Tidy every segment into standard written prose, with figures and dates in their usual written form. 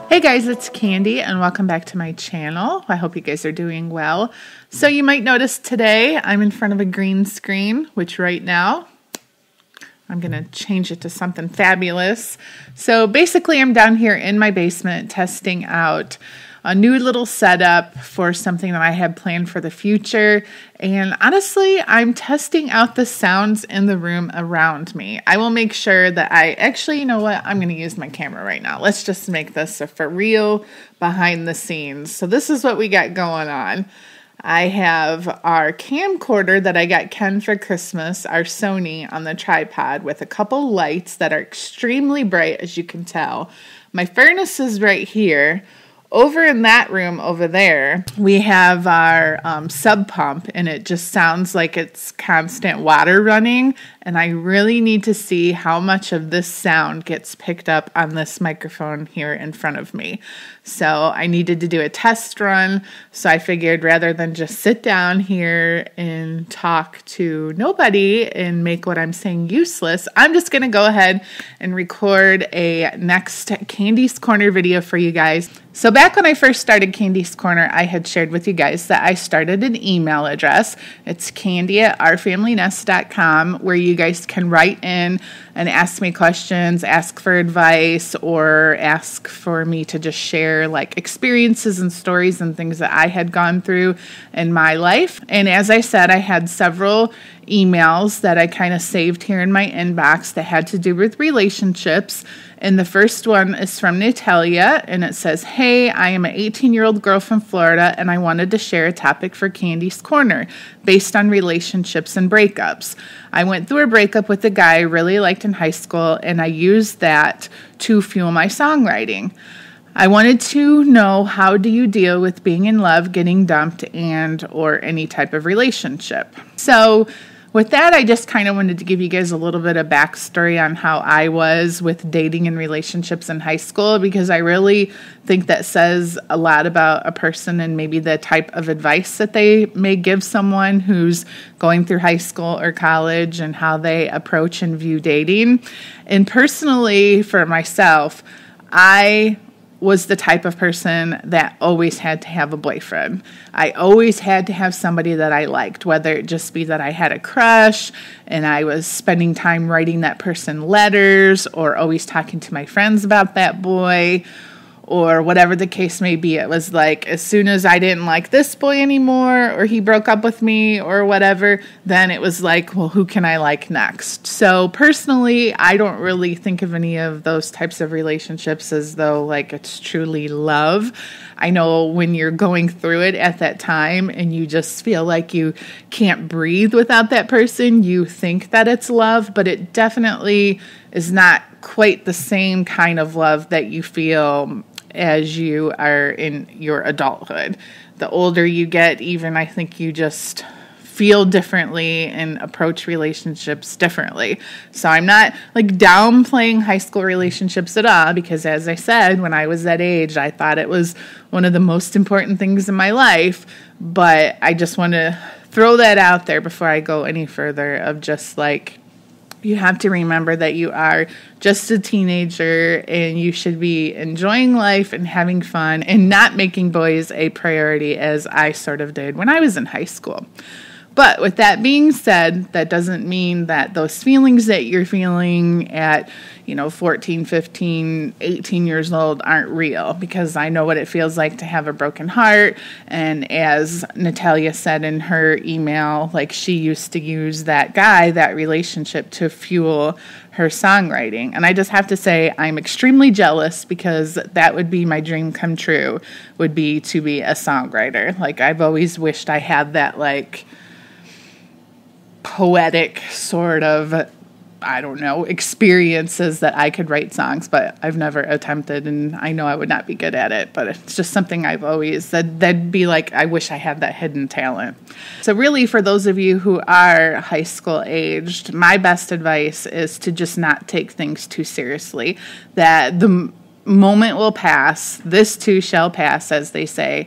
Hey guys, it's Candy and welcome back to my channel. I hope you guys are doing well. So you might notice today I'm in front of a green screen, which right now I'm going to change it to something fabulous. So basically I'm down here in my basement testing out a new little setup for something that I had planned for the future. And honestly, I'm testing out the sounds in the room around me. I will make sure that you know what? I'm going to use my camera right now. Let's just make this a for real behind the scenes. So this is what we got going on. I have our camcorder that I got Ken for Christmas, our Sony, on the tripod with a couple lights that are extremely bright, as you can tell. My furnace is right here. Over in that room over there, we have our sub pump, and it just sounds like it's constant water running. And I really need to see how much of this sound gets picked up on this microphone here in front of me. So I needed to do a test run. So I figured rather than just sit down here and talk to nobody and make what I'm saying useless, I'm just going to go ahead and record a next Candy's Corner video for you guys. So back when I first started Candy's Corner, I had shared with you guys that I started an email address. It's candy@ourfamilynest.com, where you guys can write in and ask me questions, ask for advice, or ask for me to just share like experiences and stories and things that I had gone through in my life. And as I said, I had several emails that I kind of saved here in my inbox that had to do with relationships. And the first one is from Natalia, and it says, "Hey, I am an 18-year-old girl from Florida, and I wanted to share a topic for Candy's Corner based on relationships and breakups. I went through a breakup with a guy I really liked in high school, and I used that to fuel my songwriting. I wanted to know, how do you deal with being in love, getting dumped, and or any type of relationship?" So with that, I just kind of wanted to give you guys a little bit of backstory on how I was with dating and relationships in high school, because I really think that says a lot about a person and maybe the type of advice that they may give someone who's going through high school or college and how they approach and view dating. And personally, for myself, I was the type of person that always had to have a boyfriend. I always had to have somebody that I liked, whether it just be that I had a crush and I was spending time writing that person letters or always talking to my friends about that boy, or whatever the case may be. It was like, as soon as I didn't like this boy anymore, or he broke up with me or whatever, then it was like, well, who can I like next? So personally, I don't really think of any of those types of relationships as though like it's truly love. I know when you're going through it at that time and you just feel like you can't breathe without that person, you think that it's love, but it definitely is not quite the same kind of love that you feel as you are in your adulthood. The older you get, even, I think you just feel differently and approach relationships differently. So I'm not like downplaying high school relationships at all, because as I said, when I was that age, I thought it was one of the most important things in my life. But I just want to throw that out there before I go any further, of just like, you have to remember that you are just a teenager and you should be enjoying life and having fun and not making boys a priority, as I sort of did when I was in high school. But with that being said, that doesn't mean that those feelings that you're feeling at, 14, 15, 18 years old aren't real, because I know what it feels like to have a broken heart. And as Natalia said in her email, like she used to use that guy, that relationship, to fuel her songwriting. And I just have to say, I'm extremely jealous, because that would be my dream come true, would be to be a songwriter. Like, I've always wished I had that like poetic sort of, experiences that I could write songs, but I've never attempted, and I know I would not be good at it, but it's just something I've always, that'd be like, I wish I had that hidden talent. So really, for those of you who are high school aged, my best advice is to just not take things too seriously, that the moment will pass, this too shall pass, as they say.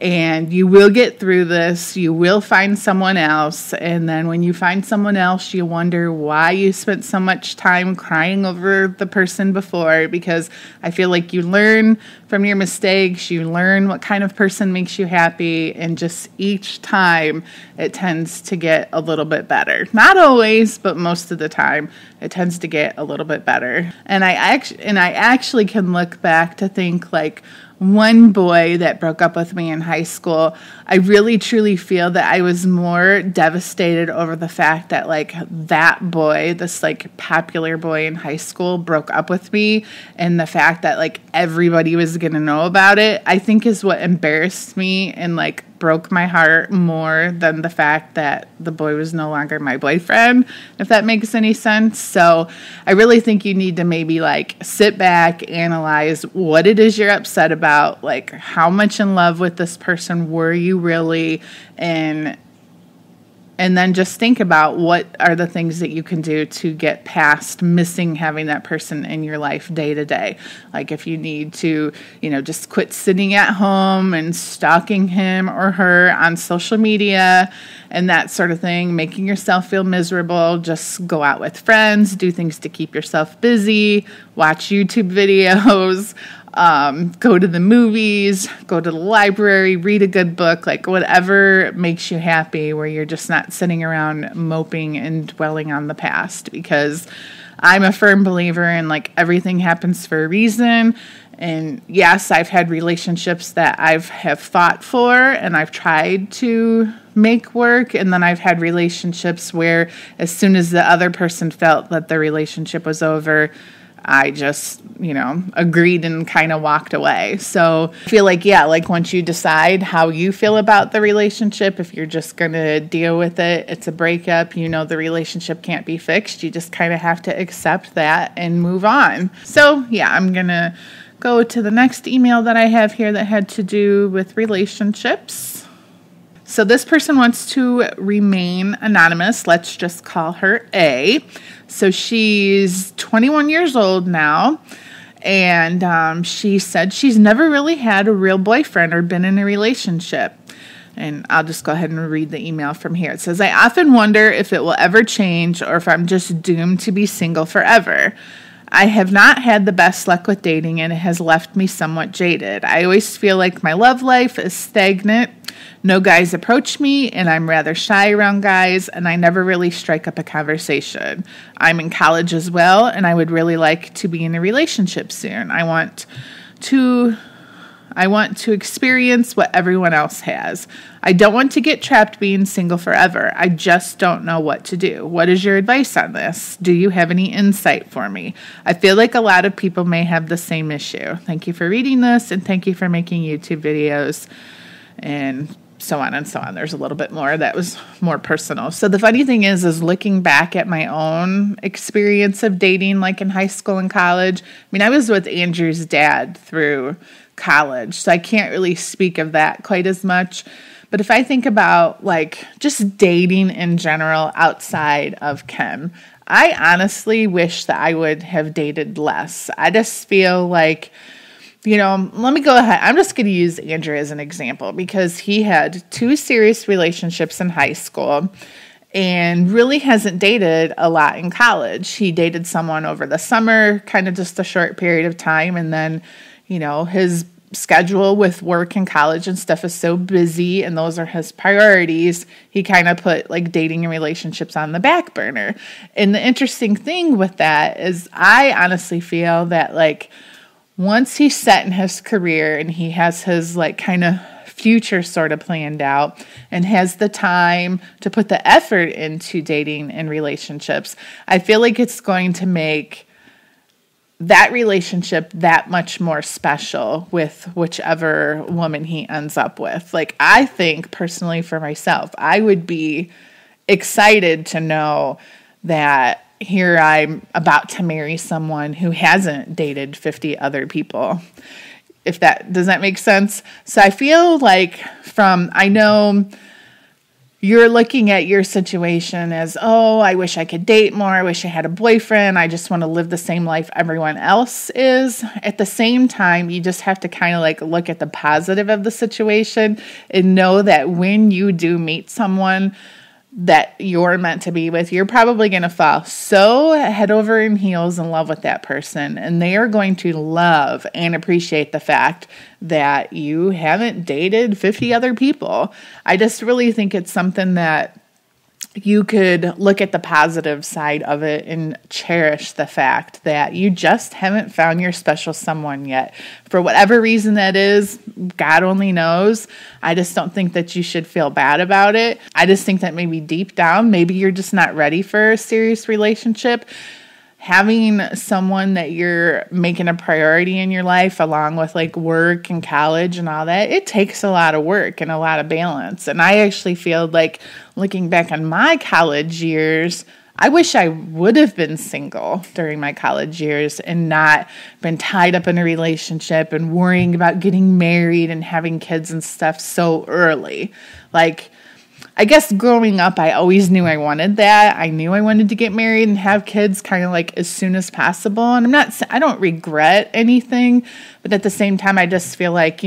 and you will get through this. You will find someone else. And then when you find someone else, you wonder why you spent so much time crying over the person before, because I feel like you learn from your mistakes. You learn what kind of person makes you happy. And just each time it tends to get a little bit better. Not always, but most of the time it tends to get a little bit better. And I actually can look back to think like, one boy that broke up with me in high school, I really truly feel that I was more devastated over the fact that like that boy, this like popular boy in high school, broke up with me, and the fact that like everybody was going to know about it, I think is what embarrassed me and like broke my heart more than the fact that the boy was no longer my boyfriend, if that makes any sense. So I really think you need to maybe like sit back, analyze what it is you're upset about, like how much in love with this person were you really, and then just think about what are the things that you can do to get past missing having that person in your life day to day. Like if you need to, just quit sitting at home and stalking him or her on social media and that sort of thing, making yourself feel miserable, just go out with friends, do things to keep yourself busy, watch YouTube videos, go to the movies, go to the library, read a good book, like whatever makes you happy, where you're just not sitting around moping and dwelling on the past. Because I'm a firm believer in like everything happens for a reason. And yes, I've had relationships that have fought for and I've tried to make work. And then I've had relationships where as soon as the other person felt that the relationship was over, I just, agreed and kind of walked away. So I feel like, like once you decide how you feel about the relationship, if you're just going to deal with it, it's a breakup, the relationship can't be fixed. You just kind of have to accept that and move on. So I'm going to go to the next email that I have here that had to do with relationships. So this person wants to remain anonymous. Let's just call her A. So she's 21 years old now, and she said she's never really had a real boyfriend or been in a relationship. And I'll just go ahead and read the email from here. It says, I often wonder if it will ever change or if I'm just doomed to be single forever. I have not had the best luck with dating, and it has left me somewhat jaded. I always feel like my love life is stagnant. No guys approach me, and I'm rather shy around guys, and I never really strike up a conversation. I'm in college as well, and I would really like to be in a relationship soon. I want to experience what everyone else has. I don't want to get trapped being single forever. I just don't know what to do. What is your advice on this? Do you have any insight for me? I feel like a lot of people may have the same issue. Thank you for reading this, and thank you for making YouTube videos, and so on and so on. There's a little bit more that was more personal. So the funny thing is looking back at my own experience of dating, like in high school and college. I was with Andrew's dad through college, so I can't really speak of that quite as much. But if I think about like just dating in general outside of Ken, I honestly wish that I would have dated less. I just feel like, let me go ahead. I'm just going to use Andrew as an example because he had 2 serious relationships in high school and really hasn't dated a lot in college. He dated someone over the summer, kind of just a short period of time. And then, his schedule with work and college and stuff is so busy and those are his priorities. He kind of put like dating and relationships on the back burner. And the interesting thing with that is I honestly feel that like, once he's set in his career and he has his like kind of future sort of planned out and has the time to put the effort into dating and relationships, I feel like it's going to make that relationship that much more special with whichever woman he ends up with. Like I think personally for myself, I would be excited to know that here I'm about to marry someone who hasn't dated 50 other people. Does that make sense? So I feel like I know you're looking at your situation as, oh, I wish I could date more. I wish I had a boyfriend. I just want to live the same life everyone else is. At the same time, you just have to kind of like look at the positive of the situation and know that when you do meet someone that you're meant to be with, you're probably going to fall so head over in heels in love with that person. And they are going to love and appreciate the fact that you haven't dated 50 other people. I just really think it's something that you could look at the positive side of it and cherish the fact that you just haven't found your special someone yet. For whatever reason that is, God only knows. I just don't think that you should feel bad about it. I just think that maybe deep down, maybe you're just not ready for a serious relationship. Having someone that you're making a priority in your life, along with like work and college and all that, it takes a lot of work and a lot of balance. And I actually feel like, looking back on my college years, I wish I would have been single during my college years and not been tied up in a relationship and worrying about getting married and having kids and stuff so early. Like, I guess growing up, I always knew I wanted that. I knew I wanted to get married and have kids kind of like as soon as possible. And I don't regret anything, but at the same time, I just feel like,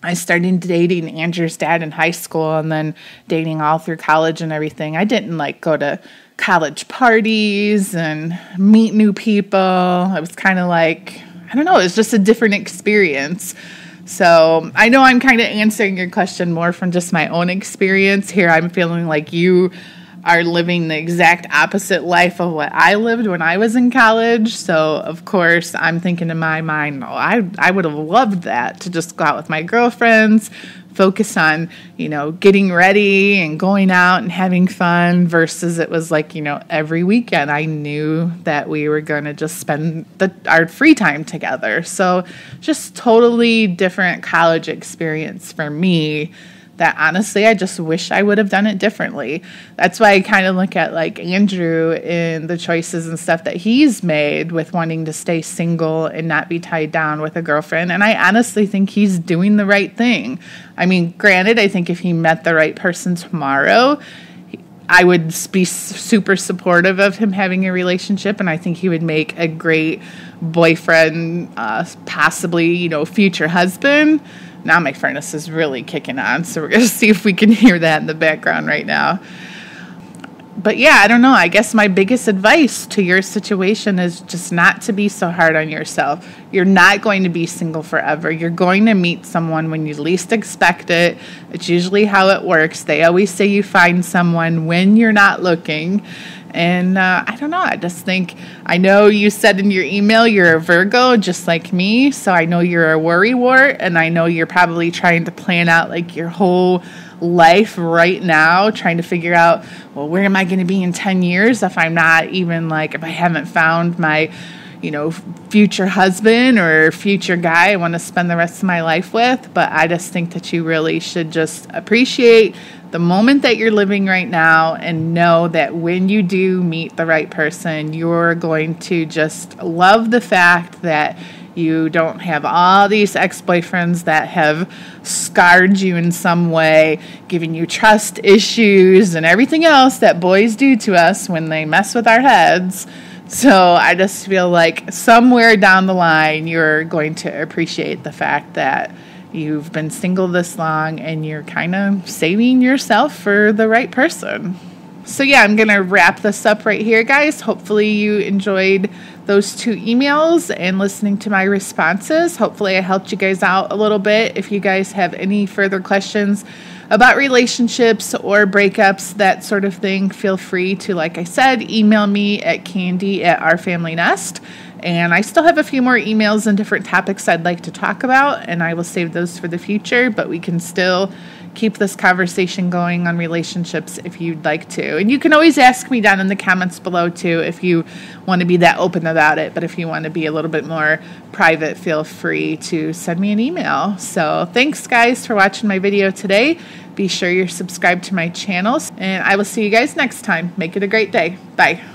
I started dating Andrew's dad in high school and then dating all through college and everything. I didn't like go to college parties and meet new people. I was kind of like, I don't know, it was just a different experience. So I know I'm kind of answering your question more from just my own experience. Here I'm feeling like you are living the exact opposite life of what I lived when I was in college. So, of course, I'm thinking in my mind, oh, I would have loved that, to just go out with my girlfriends, focus on, getting ready and going out and having fun, versus it was like, every weekend I knew that we were going to just spend our free time together. So just totally different college experience for me that honestly I just wish I would have done it differently. That's why I kind of look at like Andrew and the choices and stuff that he's made with wanting to stay single and not be tied down with a girlfriend. And I honestly think he's doing the right thing. I mean, granted, I think if he met the right person tomorrow, I would be super supportive of him having a relationship, and I think he would make a great boyfriend, possibly, future husband. Now my furnace is really kicking on, so we're going to see if we can hear that in the background right now. But yeah, I don't know. I guess my biggest advice to your situation is just not to be so hard on yourself. You're not going to be single forever. You're going to meet someone when you least expect it. It's usually how it works. They always say you find someone when you're not looking. And I don't know, I know you said in your email you're a Virgo, just like me. So I know you're a worrywart, and I know you're probably trying to plan out like your whole life right now, trying to figure out, well, where am I going to be in 10 years if I'm not even if I haven't found my, future husband or future guy I want to spend the rest of my life with. But I just think that you really should just appreciate the moment that you're living right now and know that when you do meet the right person, you're going to just love the fact that you don't have all these ex-boyfriends that have scarred you in some way, giving you trust issues and everything else that boys do to us when they mess with our heads. So I just feel like somewhere down the line, you're going to appreciate the fact that you've been single this long and you're kind of saving yourself for the right person. So yeah, I'm going to wrap this up right here, guys. Hopefully you enjoyed those 2 emails and listening to my responses. Hopefully I helped you guys out a little bit. If you guys have any further questions about relationships or breakups, that sort of thing, feel free to, like I said, email me at Candi@OurFamilyNest. And I still have a few more emails and different topics I'd like to talk about, and I will save those for the future, but we can still keep this conversation going on relationships if you'd like to. And you can always ask me down in the comments below too if you want to be that open about it. But if you want to be a little bit more private, feel free to send me an email. So thanks guys for watching my video today. Be sure you're subscribed to my channel, and I will see you guys next time. Make it a great day. Bye.